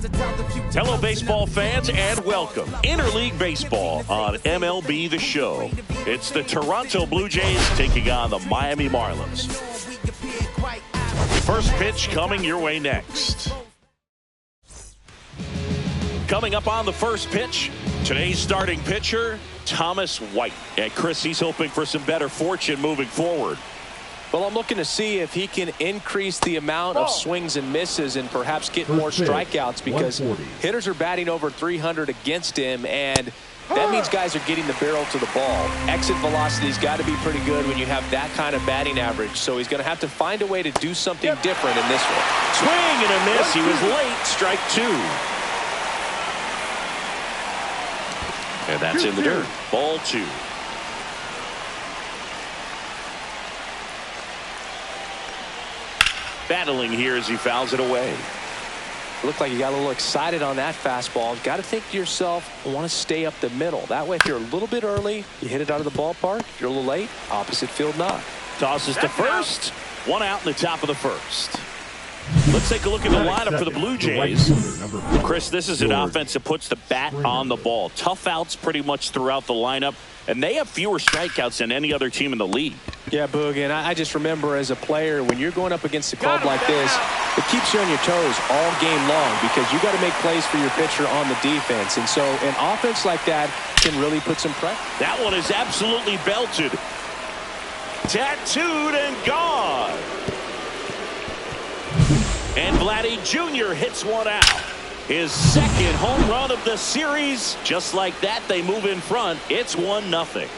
Hello, baseball fans, and welcome. Interleague Baseball on MLB the Show. It's the Toronto Blue Jays taking on the Miami Marlins. First pitch coming your way next. Coming up on the first pitch, today's starting pitcher, Thomas White. And Chris, he's hoping for some better fortune moving forward. Well, I'm looking to see if he can increase the amount of swings and misses and perhaps get more strikeouts, because hitters are batting over 300 against him, and that means guys are getting the barrel to the ball. Exit velocity's got to be pretty good when you have that kind of batting average, so he's going to have to find a way to do something different in this one. Swing and a miss. He was late. Strike two. And that's in the dirt. Ball two. Battling here as he fouls it away. Looked like you got a little excited on that fastball. Got to think to yourself, I want to stay up the middle. That way, if you're a little bit early, you hit it out of the ballpark. If you're a little late, opposite field knock. Tosses to first. One out in the top of the first. Let's take a look at the lineup for the Blue Jays. Chris, this is an offense that puts the bat on the ball. Tough outs pretty much throughout the lineup, and they have fewer strikeouts than any other team in the league. Yeah, Boog, and I just remember as a player, when you're going up against a club like this, it keeps you on your toes all game long, because you got to make plays for your pitcher on the defense. And so an offense like that can really put some pressure. That one is absolutely belted. Tattooed and gone. And Vladdy Jr. hits one out. His second home run of the series. Just like that, they move in front. It's 1-0.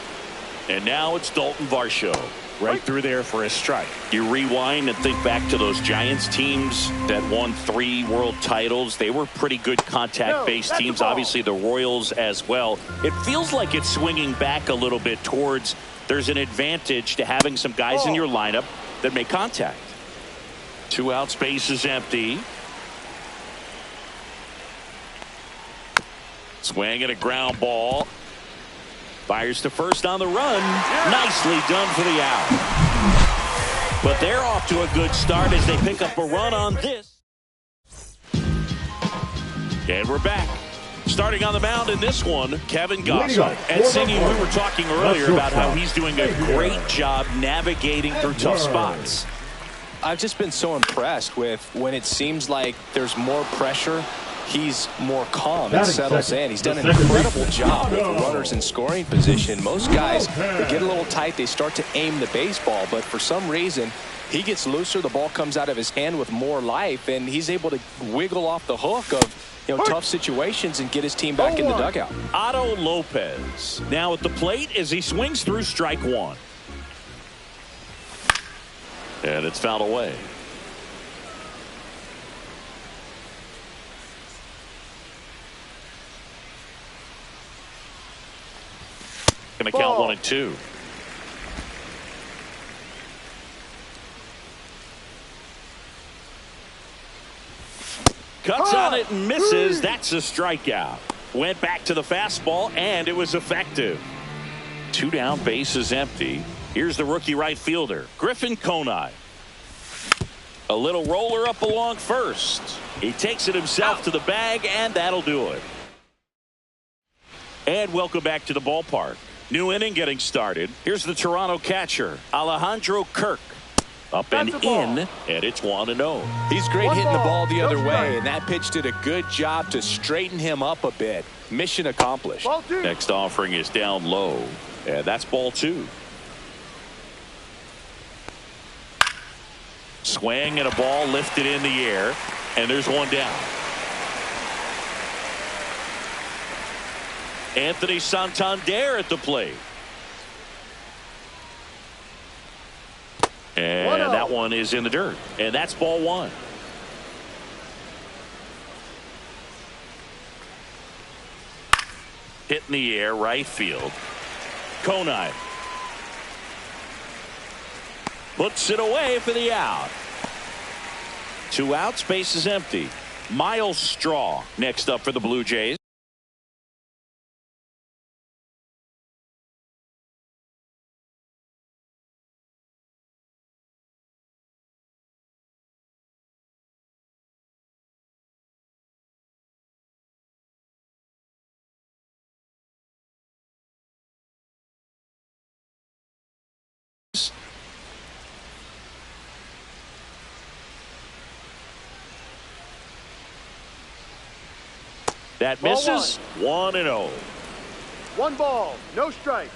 And now it's Dalton Varsho. Right through there for a strike. You rewind and think back to those Giants teams that won 3 world titles. They were pretty good contact-based teams. Obviously, the Royals as well. It feels like it's swinging back a little bit towards there's an advantage to having some guys in your lineup that make contact. 2 outs, base is empty. Swing and a ground ball. Fires to first on the run. Nicely done for the out. But they're off to a good start as they pick up a run on this. And we're back. Starting on the mound in this one, Kevin Gossett. And Singing, we were talking earlier about how he's doing a great job navigating through tough spots. I've just been so impressed with when it seems like there's more pressure, he's more calm and settles in. He's done an incredible job with runners in scoring position. Most guys, they get a little tight, they start to aim the baseball, but for some reason, he gets looser, the ball comes out of his hand with more life, and he's able to wiggle off the hook of tough situations and get his team back in the dugout. Otto Lopez now at the plate as he swings through strike one. And it's fouled away. Going to count 1 and 2. Cuts on it and misses. That's a strikeout. Went back to the fastball, and it was effective. 2 down, base is empty. Here's the rookie right fielder, Griffin Conine. A little roller up along first. He takes it himself to the bag, and that'll do it. And welcome back to the ballpark. New inning getting started. Here's the Toronto catcher, Alejandro Kirk. Up and in, and it's 1-0. He's great hitting the ball the other way, and that pitch did a good job to straighten him up a bit. Mission accomplished. Next offering is down low, and that's ball 2. Swing and a ball lifted in the air, and there's 1 down. Anthony Santander at the plate. And that one is in the dirt. And that's ball 1. Hit in the air, right field. Conine puts it away for the out. 2 outs, base is empty. Miles Straw next up for the Blue Jays. That misses. 1-0. 1 ball, no strikes.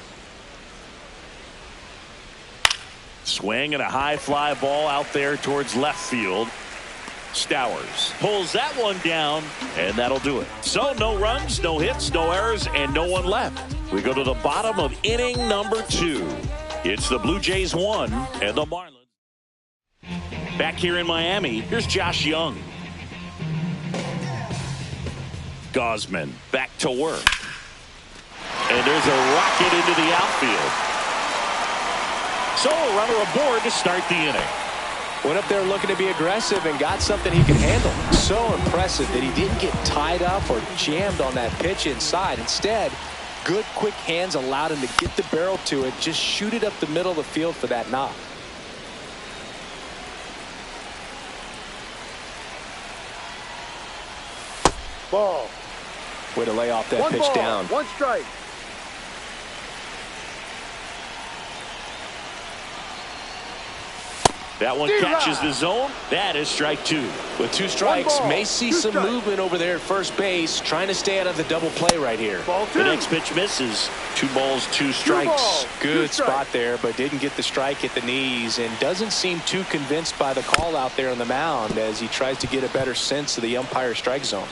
Swing and a high fly ball out there towards left field. Stowers pulls that one down, and that'll do it. So no runs, no hits, no errors, and no one left. We go to the bottom of inning number 2. It's the Blue Jays 1 and the Marlins. Back here in Miami, here's Josh Young. Gausman back to work. And there's a rocket into the outfield. So a runner aboard to start the inning. Went up there looking to be aggressive and got something he could handle. So impressive that he didn't get tied up or jammed on that pitch inside. Instead, good quick hands allowed him to get the barrel to it, just shoot it up the middle of the field for that knock. Ball. Way to lay off that 1 pitch ball, down. 1 strike. That one catches the zone. That is strike 2. With 2 strikes, ball, may see 2 some strikes. movement over there at first base, trying to stay out of the double play right here. Ball 2. The next pitch misses. 2 balls, 2 strikes. balls. Good 2 spot strikes. there, but didn't get the strike at the knees, and doesn't seem too convinced by the call out there on the mound as he tries to get a better sense of the umpire strike zone.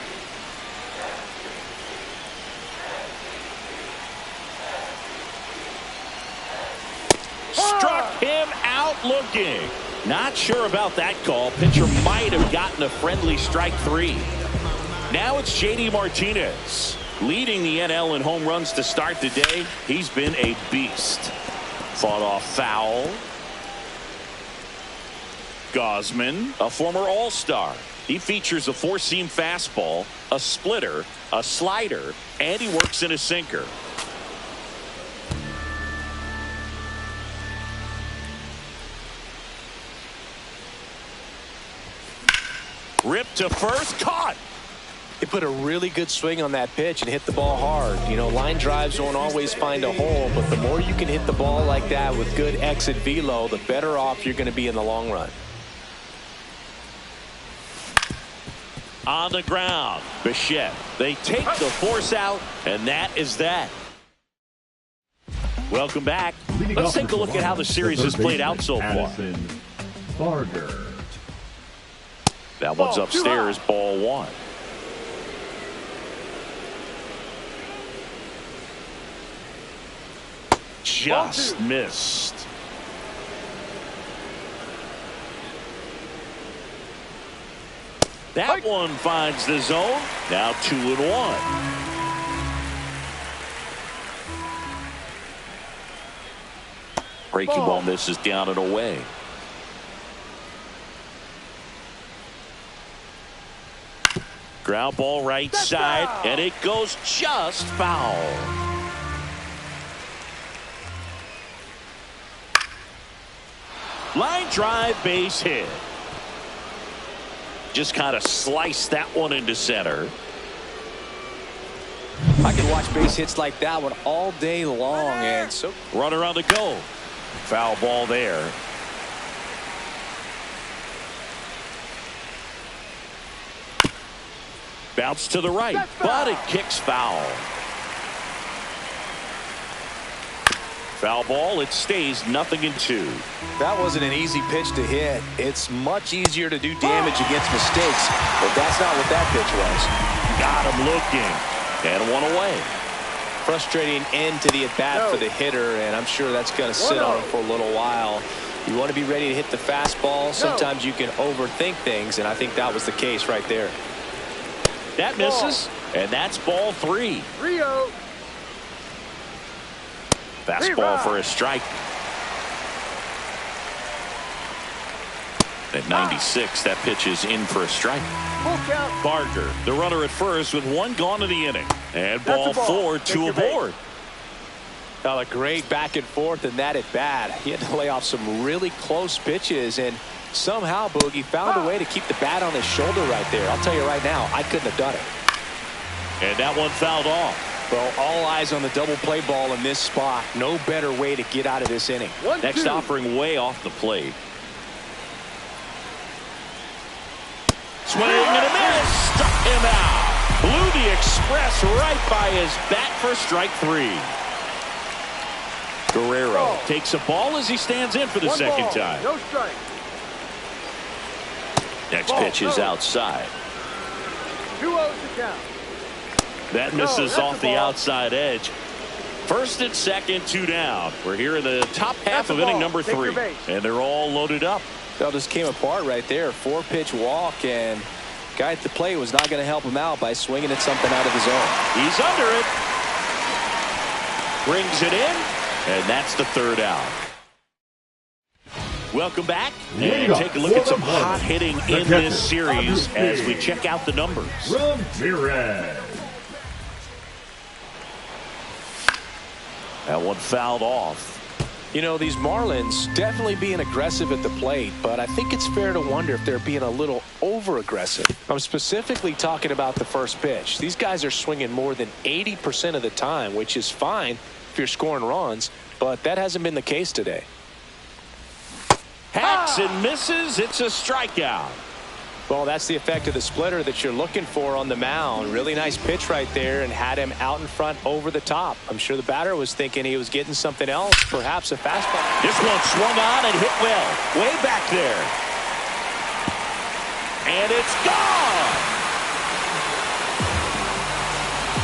Struck him out looking. Not sure about that call. Pitcher might have gotten a friendly strike 3. Now it's J.D. Martinez leading the NL in home runs to start the day. He's been a beast. Fought off foul. Gausman, a former All-Star. He features a 4-seam fastball, a splitter, a slider, and he works in a sinker. Ripped to first, caught. He put a really good swing on that pitch and hit the ball hard. You know, line drives won't always find a hole, but the more you can hit the ball like that with good exit velo, the better off you're going to be in the long run. On the ground, Bichette. They take the force out, and that is that. Welcome back. Let's take a look at how the series has played out so far. Barger. That one's upstairs, ball 1. Just missed. That one finds the zone. Now 2-1. Breaking ball misses down and away. Ground ball right side, and it goes just foul. Line drive, base hit. Just kind of sliced that one into center. I could watch base hits like that one all day long, and so runner on the go. Foul ball there. Bounce to the right, but it kicks foul. Foul ball, it stays 0-2. that wasn't an easy pitch to hit. It's much easier to do damage against mistakes, but that's not what that pitch was. Got him looking, and one away. Frustrating end to the at-bat for the hitter, and I'm sure that's going to sit on him for a little while. You want to be ready to hit the fastball. Sometimes you can overthink things, and I think that was the case right there. That misses, and that's ball 3. Rio. Fastball for a strike. At 96, that pitch is in for a strike. Full count. Barger, the runner at first with 1 gone in the inning. And ball 4, 2 aboard. A great back and forth in that at bat. He had to lay off some really close pitches, and somehow Boogie found a way to keep the bat on his shoulder right there. I'll tell you right now, I couldn't have done it. And that one fouled off. Well, all eyes on the double play ball in this spot. No better way to get out of this inning. Next offering way off the plate. Swing and a miss. Struck him out. Blew the the express right by his bat for strike 3. Guerrero takes a ball as he stands in for the second time. No strike. Next pitch is outside. 2-0 to count. That misses off the outside edge. First and second, 2 down. We're here in the top half of inning number 3. And they're all loaded up. That just came apart right there. 4-pitch walk, and guy at the plate was not going to help him out by swinging at something out of the zone. He's under it. Brings it in, and that's the 3rd out. Welcome back, and take a look at some hot hitting in this series as we check out the numbers. Ramirez. That one fouled off. You know, these Marlins definitely being aggressive at the plate, but I think it's fair to wonder if they're being a little over-aggressive. I'm specifically talking about the first pitch. These guys are swinging more than 80% of the time, which is fine if you're scoring runs, but that hasn't been the case today. Hacks and misses. It's a strikeout. Well, that's the effect of the splitter that you're looking for on the mound. Really nice pitch right there and had him out in front over the top. I'm sure the batter was thinking he was getting something else, perhaps a fastball. This one swung on and hit well. Way back there. And it's gone.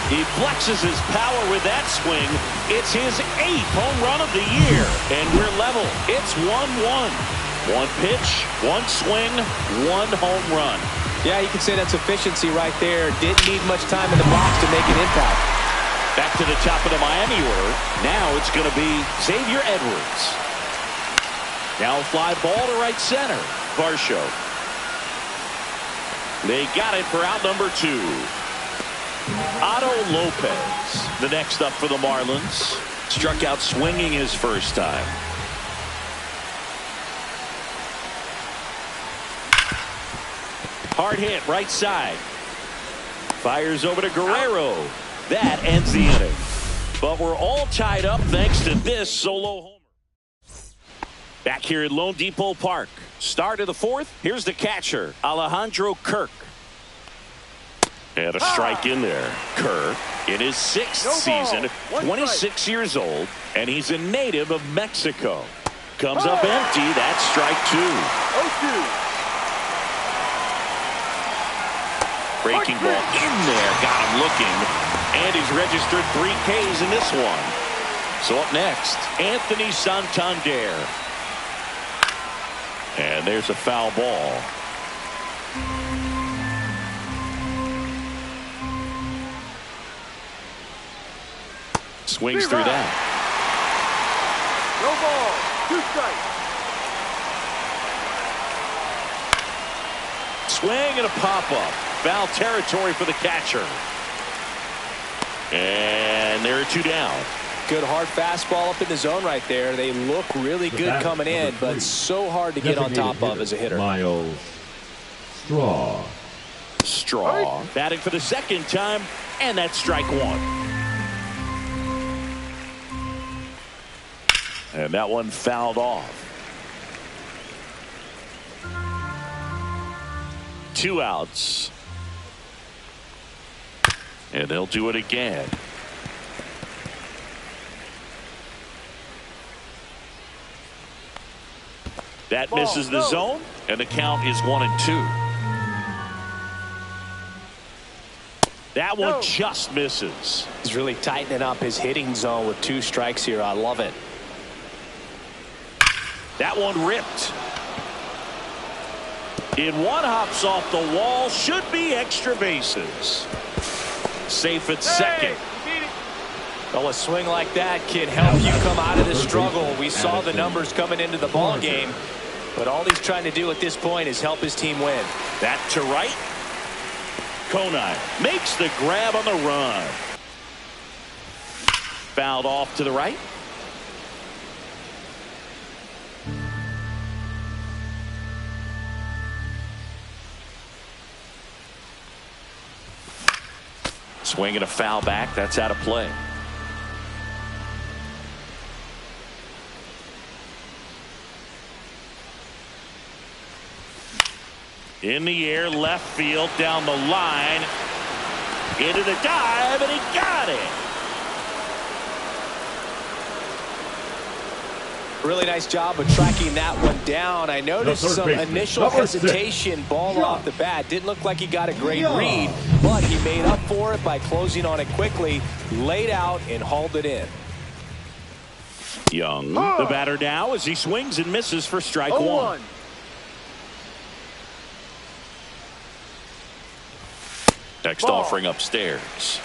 He flexes his power with that swing. It's his 8th home run of the year. And we're level. It's 1-1. 1 pitch, 1 swing, 1 home run. Yeah, you can say that's efficiency right there. Didn't need much time in the box to make an impact. Back to the top of the Miami order. Now it's going to be Xavier Edwards. Now fly ball to right center. Varsho. They got it for out number 2. Otto Lopez, the next up for the Marlins. Struck out swinging his first time. Hard hit, right side. Fires over to Guerrero. That ends the inning. But we're all tied up thanks to this solo homer. Back here at Lone Depot Park. Start of the 4th. Here's the catcher, Alejandro Kirk. And a strike in there. Kirk in his 6th season, 26 years old, and he's a native of Mexico. Comes up empty. That's strike 2. 0-2. Breaking ball in there, got him looking, and he's registered 3 Ks in this one. So up next, Anthony Santander. And there's a foul ball. Swings through that. No ball. 2 strikes. Swing and a pop-up. Foul territory for the catcher. And there are 2 down. Good hard fastball up in the zone right there. They look really good coming in, but so hard to get on top of as a hitter. Miles Straw. Batting for the 2nd time, and that's strike 1. And that one fouled off. 2 outs. And they'll do it again. That misses the zone, and the count is 1-2. That one just misses. He's really tightening up his hitting zone with 2 strikes here. I love it. That one ripped. In one, hops off the wall. Should be extra bases. Safe at second. Well, a swing like that can help you come out of the struggle. We saw the numbers coming into the ball game, but all he's trying to do at this point is help his team win. That to right. Conine makes the grab on the run. Fouled off to the right. Swing and a foul back. That's out of play. In the air, left field, down the line. Into the dive, and he got it. Really nice job of tracking that one down. I noticed some initial hesitation, ball off the bat. Didn't look like he got a great read, but he made up for it by closing on it quickly, laid out, and hauled it in. Young, the batter now as he swings and misses for strike one. Next offering upstairs.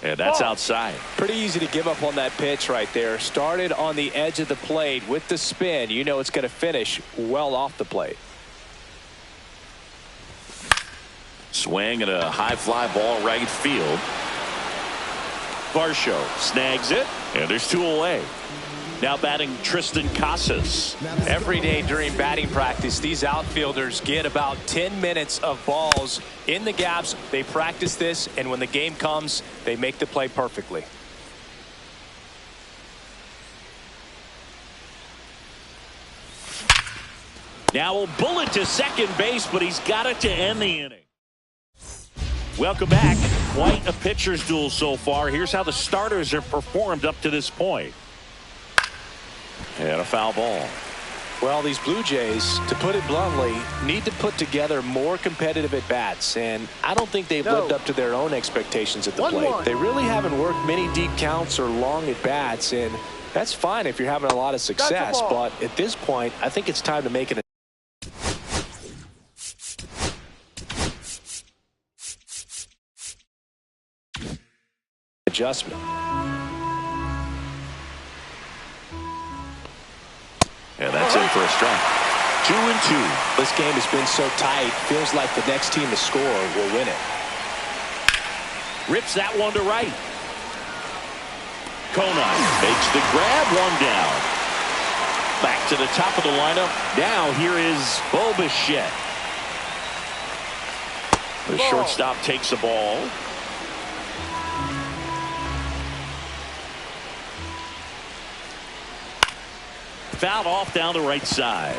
And that's outside. Pretty easy to give up on that pitch right there. Started on the edge of the plate with the spin. You know it's going to finish well off the plate. Swing and a high fly ball right field. Varsho snags it, and there's two away. Now batting Tristan Casas. Every day during batting practice, these outfielders get about 10 minutes of balls in the gaps. They practice this, and when the game comes, they make the play perfectly. Now a bullet to second base, but he's got it to end the inning. Welcome back. Quite a pitcher's duel so far. Here's how the starters have performed up to this point. And a foul ball. Well, these Blue Jays, to put it bluntly, need to put together more competitive at-bats, and I don't think they've lived up to their own expectations at the plate. They really haven't worked many deep counts or long at-bats, and that's fine if you're having a lot of success, but at this point, I think it's time to make an adjustment. And that's in for a strike. 2-2. This game has been so tight. Feels like the next team to score will win it. Rips that one to right. Conine makes the grab, one down. Back to the top of the lineup. Now here is Bo Bichette. The shortstop takes the ball. Fouled off down the right side.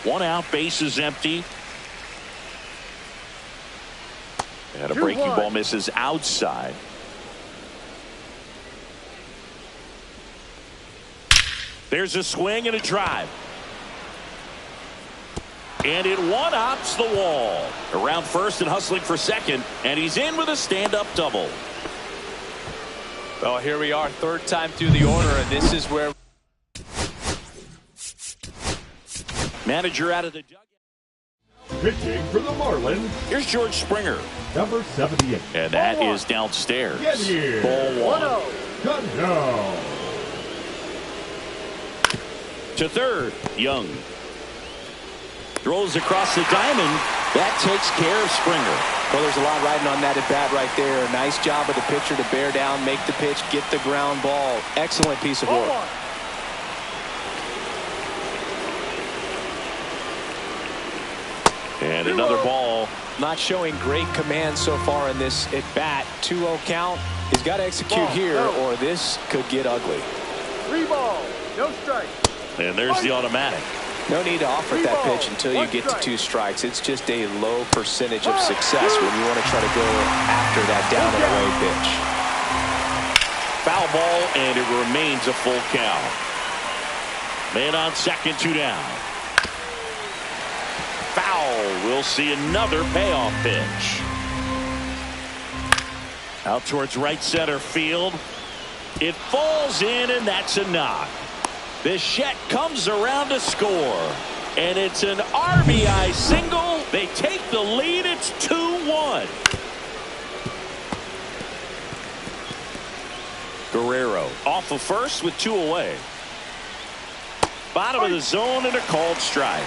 One out, base is empty. And a breaking ball misses outside. There's a swing and a drive. And it one-hops the wall. Around first and hustling for second. And he's in with a stand-up double. Well, here we are, third time through the order, and this is where manager out of the dugout. Pitching for the Marlins. Here's George Springer. Number 78. And that is downstairs. Get here. Ball one. Cut down. To third, Young. Throws across the diamond. That takes care of Springer. Well, there's a lot riding on that at bat right there. Nice job of the pitcher to bear down, make the pitch, get the ground ball. Excellent piece of work. And another ball. Not showing great command so far in this at bat. 2-0 count. He's got to execute here or this could get ugly. 3 balls, no strike. And there's the automatic. No need to offer that pitch until you get to 2 strikes. It's just a low percentage of success when you want to try to go after that down and away pitch. Foul ball, and it remains a full count. Man on second, 2 down. Foul. We'll see another payoff pitch. Out towards right center field. It falls in, and that's a knock. Bichette comes around to score. And it's an RBI single. They take the lead. It's 2-1. Guerrero off of first with 2 away. Bottom of the zone and a called strike.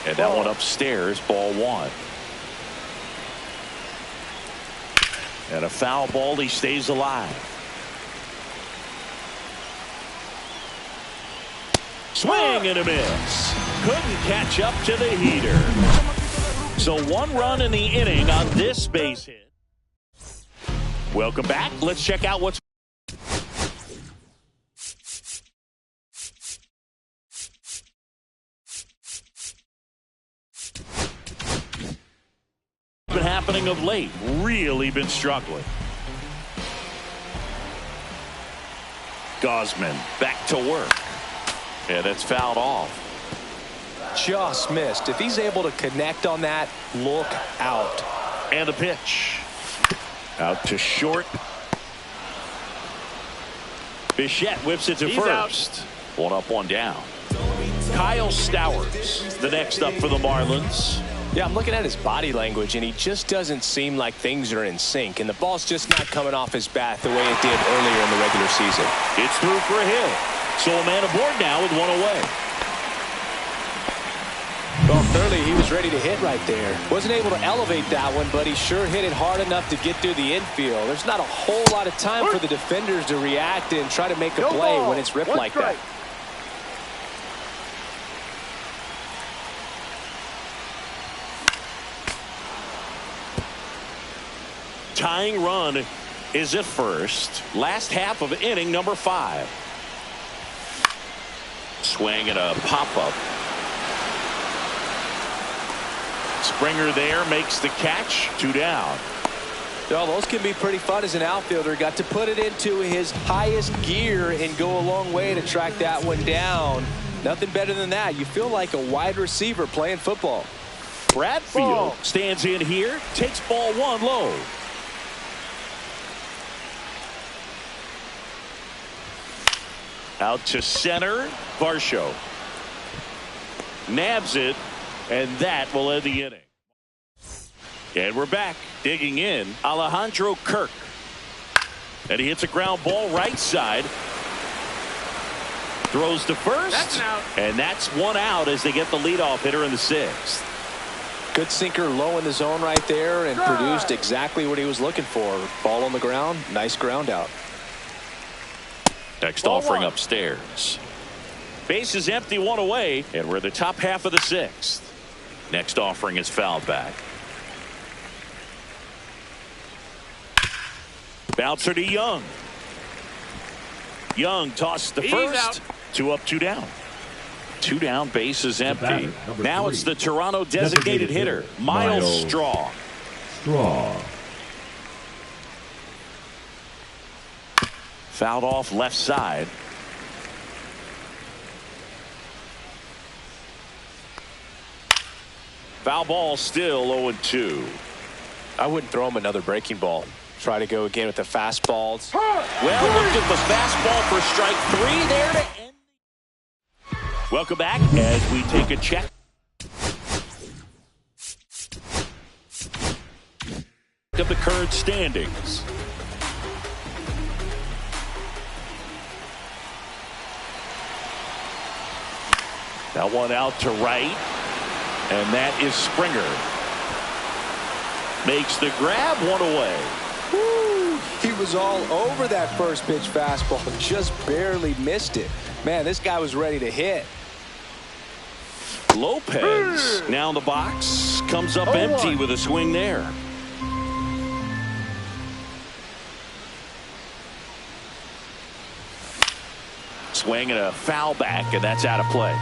And that one upstairs, ball 1. And a foul ball, he stays alive. Swing and a miss. Couldn't catch up to the heater. So 1 run in the inning on this base hit. Welcome back. Let's check out what's happening of late. Really been struggling. Gosman back to work. Yeah, that's fouled off. Just missed. If he's able to connect on that, look out. And a pitch. Out to short. Bichette whips it to first. One up, one down. Kyle Stowers, the next up for the Marlins. Yeah, I'm looking at his body language, and he just doesn't seem like things are in sync. And the ball's just not coming off his bat the way it did earlier in the regular season. It's through for a hit. So a man aboard now with one away. Well, clearly he was ready to hit right there. Wasn't able to elevate that one, but he sure hit it hard enough to get through the infield. There's not a whole lot of time for the defenders to react and try to make a play when it's ripped like that. Tying run is at first. Last half of inning number 5. Swing and a pop-up. Springer there makes the catch. 2 down. Well, those can be pretty fun as an outfielder. Got to put it into his highest gear and go a long way to track that one down. Nothing better than that. You feel like a wide receiver playing football. Bradfield stands in here, takes ball 1 low. Out to center, Varsho nabs it, and that will end the inning. And we're back. Digging in, Alejandro Kirk. And he hits a ground ball right side. Throws to first. That's an out. And that's 1 out as they get the leadoff hitter in the 6th. Good sinker low in the zone right there and produced exactly what he was looking for. Ball on the ground. Nice ground out. Next offering upstairs. Base is empty, 1 away, and we're in the top half of the 6th. Next offering is fouled back. Bouncer to Young. Young tosses to first. Out. 2 up, 2 down. 2 down, base is empty. Now it's the Toronto designated hitter, Miles Straw. Fouled off left side. Foul ball still 0-2. I wouldn't throw him another breaking ball. Try to go again with the fastballs. Well, looked at the fastball for strike 3 there to end. Welcome back as we take a check. Of the current standings. That one out to right, and that is Springer. Makes the grab, 1 away. Woo! He was all over that first pitch fastball, just barely missed it. Man, this guy was ready to hit. Lopez now in the box, comes up empty with a swing there. Swing and a foul back, and that's out of play.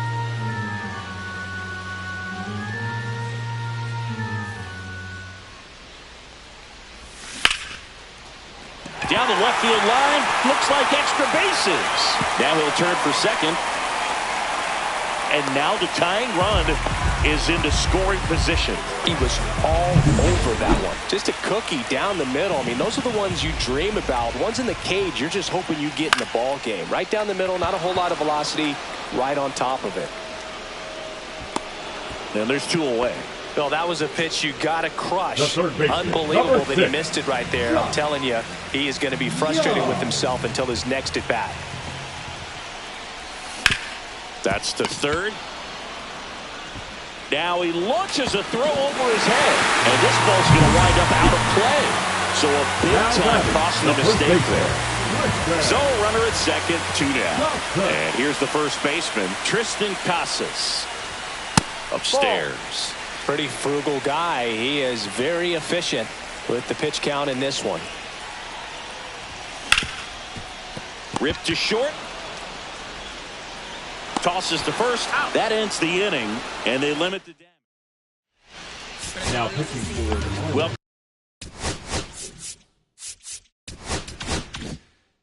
Down the left field line, looks like extra bases. Now he'll turn for second. And now the tying run is into scoring position. He was all over that one. Just a cookie down the middle. I mean, those are the ones you dream about. Ones in the cage, you're just hoping you get in the ball game. Right down the middle, not a whole lot of velocity, right on top of it. And there's 2 away. Well, that was a pitch you got to crush. Unbelievable that he missed it right there. I'm telling you, he is going to be frustrated with himself until his next at bat. That's to third. Now he launches a throw over his head. And this ball's going to wind up out of play. So a big-time costly mistake there. So runner at second, 2 down. And here's the first baseman, Tristan Casas. Upstairs. Pretty frugal guy. He is very efficient with the pitch count in this one. Ripped to short. Tosses to first. That ends the inning, and they limit the damage. Now pitching for the Marlins. Well,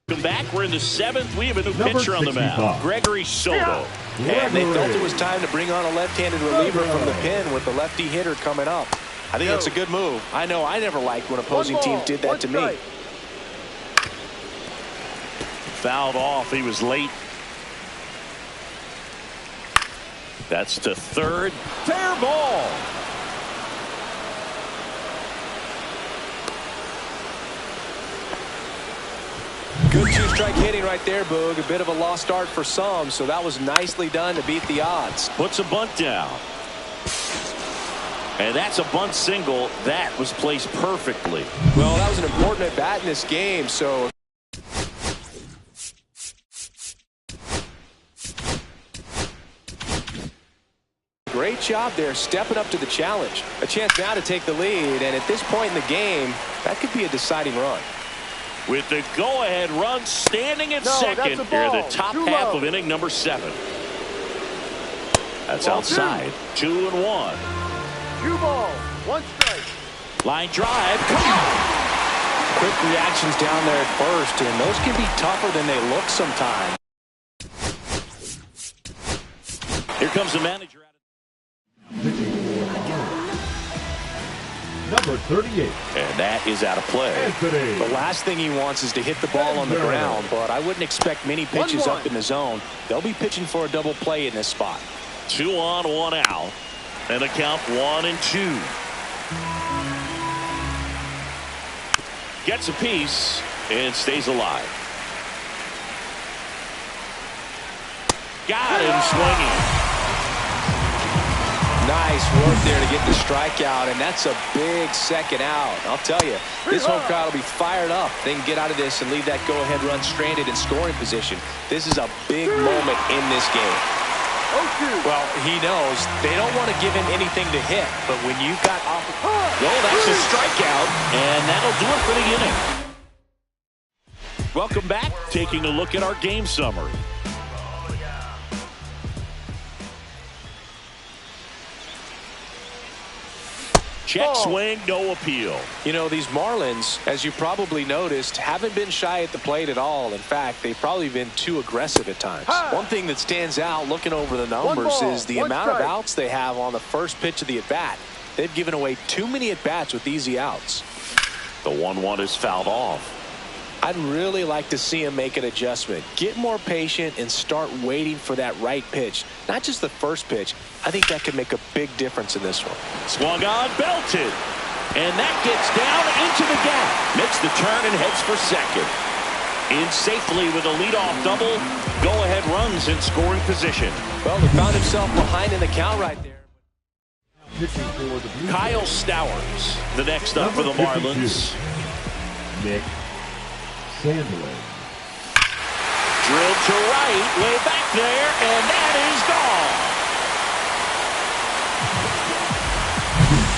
Welcome back. We're in the 7th. We have a new pitcher on the mound, Gregory Soto. And they felt it was time to bring on a left-handed reliever from the pen with the lefty hitter coming up. I think it's a good move. I know I never liked when opposing teams did that to me. Fouled off. He was late. That's to third. Fair ball. Good two-strike hitting right there, Boog. A bit of a lost start for some, so that was nicely done to beat the odds. Puts a bunt down. And that's a bunt single. That was placed perfectly. Well, that was an important at-bat in this game, so... Great job there, stepping up to the challenge. A chance now to take the lead, and at this point in the game, that could be a deciding run. With the go-ahead run standing at second here in the top half of inning number 7. That's outside. 2-1. 2 balls, 1 strike. Line drive. Quick reactions down there at first, and those can be tougher than they look sometimes. Here comes the manager. Number 38. And that is out of play. Anthony. The last thing he wants is to hit the ball on the ground, but I wouldn't expect many pitches up in the zone. They'll be pitching for a double play in this spot. 2 on, 1 out. And the count 1-2. Gets a piece and stays alive. Got him swinging. Nice work there to get the strikeout, and that's a big second out. I'll tell you, this home crowd will be fired up. They can get out of this and leave that go-ahead run stranded in scoring position. This is a big moment in this game. Well, he knows they don't want to give him anything to hit, but when you've got... Well, that's a strikeout, and that'll do it for the inning. Welcome back. Taking a look at our game summary. Check swing, no appeal. You know, these Marlins, as you probably noticed, haven't been shy at the plate at all. In fact, they've probably been too aggressive at times. One thing that stands out looking over the numbers is the amount of outs they have on the first pitch of the at-bat. They've given away too many at-bats with easy outs. The 1-1 is fouled off. I'd really like to see him make an adjustment. Get more patient and start waiting for that right pitch. Not just the first pitch. I think that could make a big difference in this one. Swung on, belted. And that gets down into the gap. Makes the turn and heads for second. In safely with a leadoff double. Go-ahead runs in scoring position. Well, he found himself behind in the count right there. Kyle Stowers, the next up for the Marlins. Nick Sandlin. Drilled to right, way back there, and that is gone.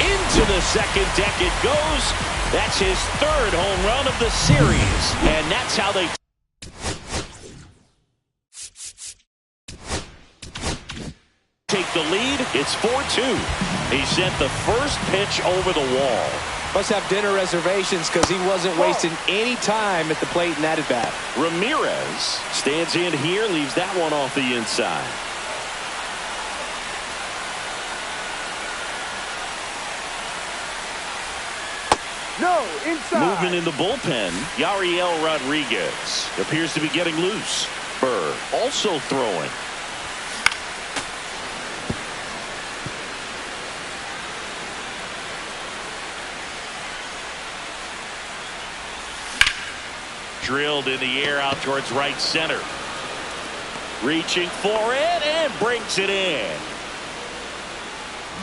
Into the second deck it goes. That's his 3rd home run of the series, and that's how they take the lead. It's 4-2. He sent the first pitch over the wall. Must have dinner reservations because he wasn't wasting any time at the plate in that at-bat. Ramirez stands in here, leaves that one off the inside. No, inside. Movement in the bullpen. Yariel Rodriguez appears to be getting loose. Burr also throwing. Drilled in the air out towards right center. Reaching for it and brings it in.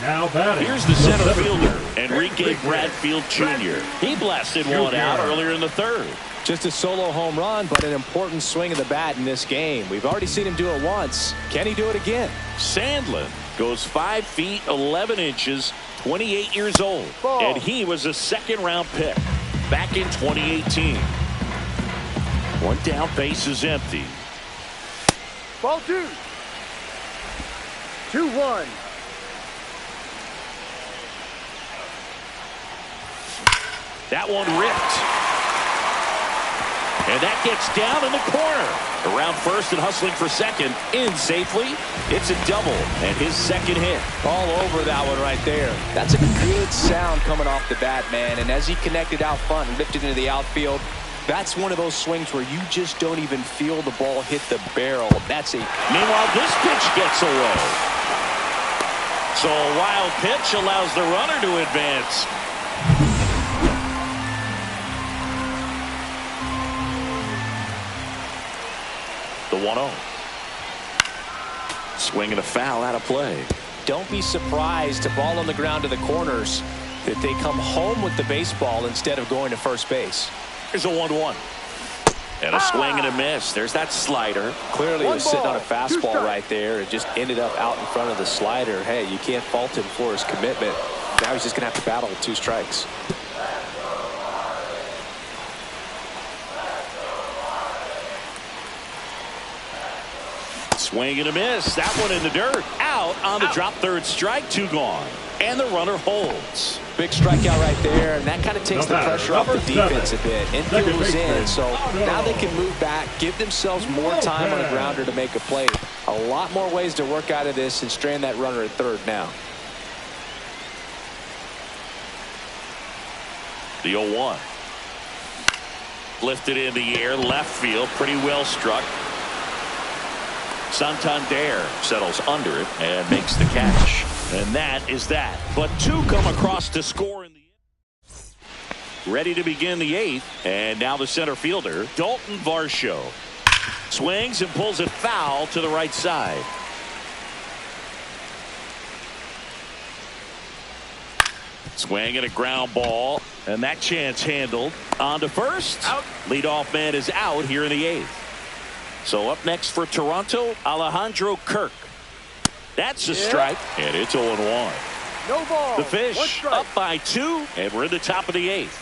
Now batting. Here's the center fielder, Enrique Bradfield Jr. He blasted one out earlier in the 3rd. Just a solo home run, but an important swing of the bat in this game. We've already seen him do it once. Can he do it again? Sandlin goes 5 feet 11 inches, 28 years old. And he was a 2nd-round pick back in 2018. One down, base is empty. Ball 2. 2-1. That one ripped. And that gets down in the corner. Around first and hustling for second. In safely. It's a double and his second hit. All over that one right there. That's a good sound coming off the bat, man. And as he connected out front and lifted into the outfield, that's one of those swings where you just don't even feel the ball hit the barrel. Meanwhile, this pitch gets away. So a wild pitch allows the runner to advance. The 1-0. Swing and a foul out of play. Don't be surprised to ball on the ground to the corners that they come home with the baseball instead of going to first base. Here's a 1-1. And a swing and a miss. There's that slider. Clearly he was sitting on a fastball right there. It just ended up out in front of the slider. Hey, you can't fault him for his commitment. Now he's just going to have to battle with 2 strikes. Swing and a miss. That one in the dirt. Out on the drop third strike. 2 gone. And the runner holds. Big strikeout right there, and that kind of takes the pressure off the defense a bit. Infield was in, so now they can move back, give themselves more time on a grounder to make a play. A lot more ways to work out of this and strand that runner at third now. The 0-1. Lifted in the air, left field, pretty well struck. Santander settles under it and makes the catch. And that is that. But 2 come across to score in the inning. Ready to begin the 8th. And now the center fielder, Dalton Varsho. Swings and pulls it foul to the right side. Swing and a ground ball. And that chance handled. On to first. Out. Leadoff man is out here in the 8th. So up next for Toronto, Alejandro Kirk. That's a strike, and it's 0-1. No ball. The Fish up by 2, and we're in the top of the 8th.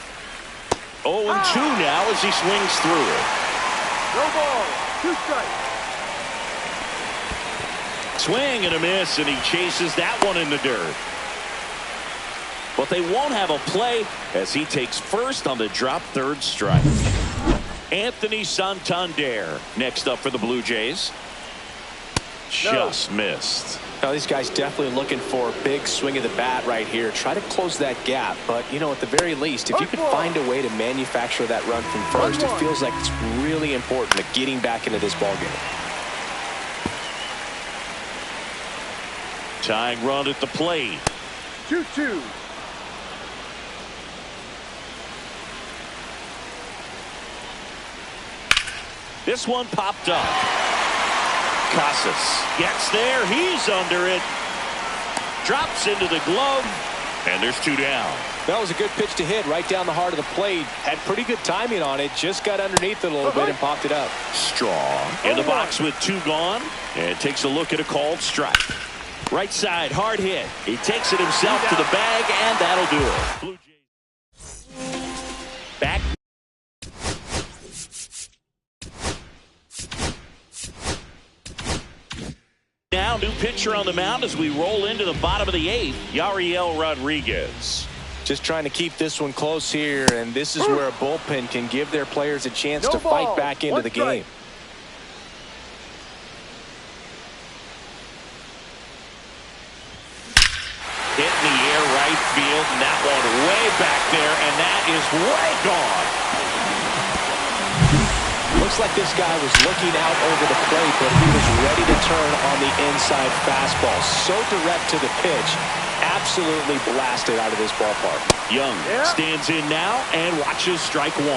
0-2 now as he swings through it. No ball. 2 strikes. Swing and a miss, and he chases that one in the dirt. But they won't have a play as he takes first on the drop third strike. Anthony Santander next up for the Blue Jays. Just missed. Now these guys definitely looking for a big swing of the bat right here. Try to close that gap, but you know, at the very least, if you can find a way to manufacture that run from first, it feels like it's really important to getting back into this ball game. Tying run at the plate. 2-2. This one popped up. Casas gets there. He's under it. Drops into the glove. And there's 2 down. That was a good pitch to hit right down the heart of the plate. Had pretty good timing on it. Just got underneath it a little bit and popped it up. Strong in the box with 2 gone. And takes a look at a called strike. Right side, hard hit. He takes it himself to the bag, and that'll do it. Blue Jays back. Now, new pitcher on the mound as we roll into the bottom of the 8th, Yariel Rodriguez. Just trying to keep this one close here, and this is where a bullpen can give their players a chance to fight back into the game. Hit in the air right field, and that one way back there, and that is way gone. Looks like this guy was looking out over the plate, but he was ready to turn on the inside fastball. So direct to the pitch. Absolutely blasted out of this ballpark. Young stands in now and watches strike 1.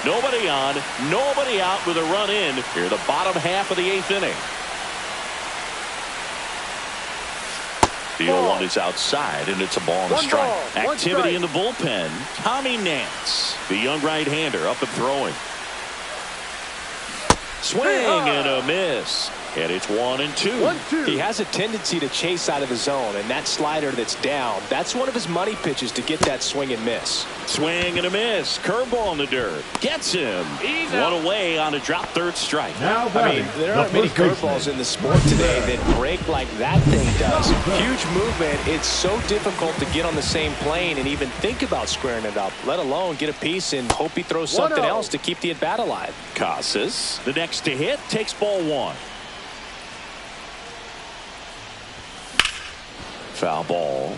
Nobody on, nobody out with a run in here the bottom half of the 8th inning. The 0-1 is outside, and it's a ball and a strike. Activity in the bullpen. Tommy Nance, the young right-hander, up and throwing. Swing and a miss. And it's 1-2. 1-2. He has a tendency to chase out of the zone, and that slider that's down, that's one of his money pitches to get that swing and miss. Swing and a miss. Curveball in the dirt. Gets him. One away on a drop third strike. Now I mean, there aren't many curveballs in the sport today that break like that thing does. Huge movement. It's so difficult to get on the same plane and even think about squaring it up, let alone get a piece and hope he throws something else to keep the at-bat alive. Casas, the next to hit, takes ball one. Foul ball.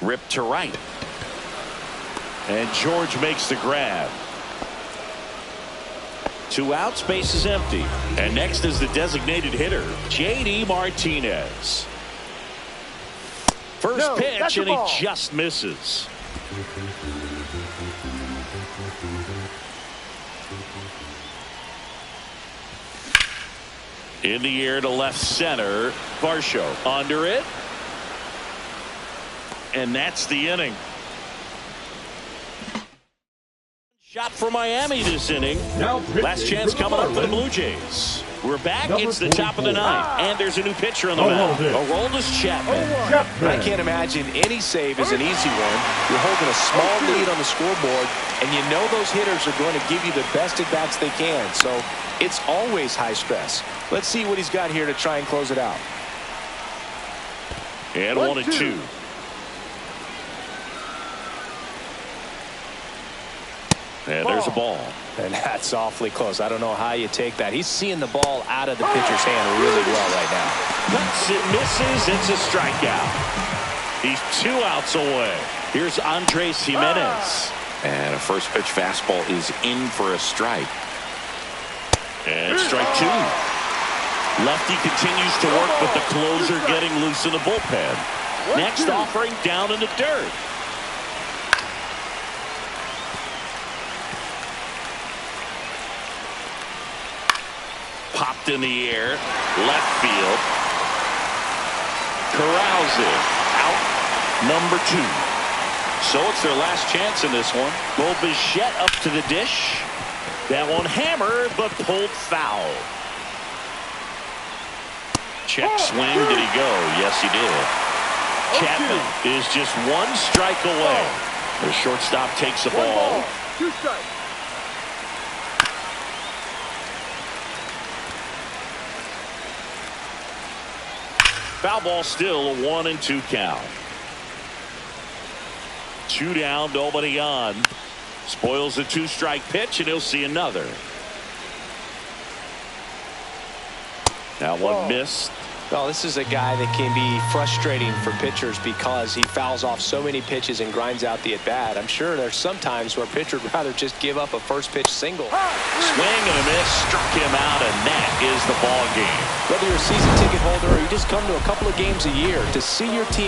Ripped to right. And George makes the grab. 2 outs, base is empty. And next is the designated hitter, J.D. Martinez. First pitch, and he just misses. In the air to left center. Varsho under it. And that's the inning. Shot for Miami this inning. Last chance coming up for the Blue Jays. We're back. It's the top of the ninth. And there's a new pitcher on the mound. Aroldis Chapman. I can't imagine any save is an easy one. You're holding a small lead on the scoreboard, and you know those hitters are going to give you the best at-bats they can. So it's always high stress. Let's see what he's got here to try and close it out. And 1-2. And there's a ball. And that's awfully close. I don't know how you take that. He's seeing the ball out of the pitcher's hand really well right now. Cuts it, misses. It's a strikeout. He's 2 outs away. Here's Andres Jimenez. And a first pitch fastball is in for a strike. And strike 2. Lefty continues to work, but the closer getting loose in the bullpen. Next offering down in the dirt. Popped in the air. Left field. Corrals it. Out number 2. So it's their last chance in this one. Bo Bichette up to the dish. That one hammered, but pulled foul. Check swing. Did he go? Yes, he did. Chapman is just 1 strike away. The shortstop takes the ball. 2 strikes. Foul ball, still a 1-2 count. 2 down, nobody on. Spoils the 2-strike pitch, and he'll see another. That one missed. Well, this is a guy that can be frustrating for pitchers because he fouls off so many pitches and grinds out the at-bat. I'm sure there's some times where a pitcher would rather just give up a first pitch single. Swing and a miss, struck him out, and that is the ball game. Whether you're a season ticket holder or you just come to a couple of games a year, to see your team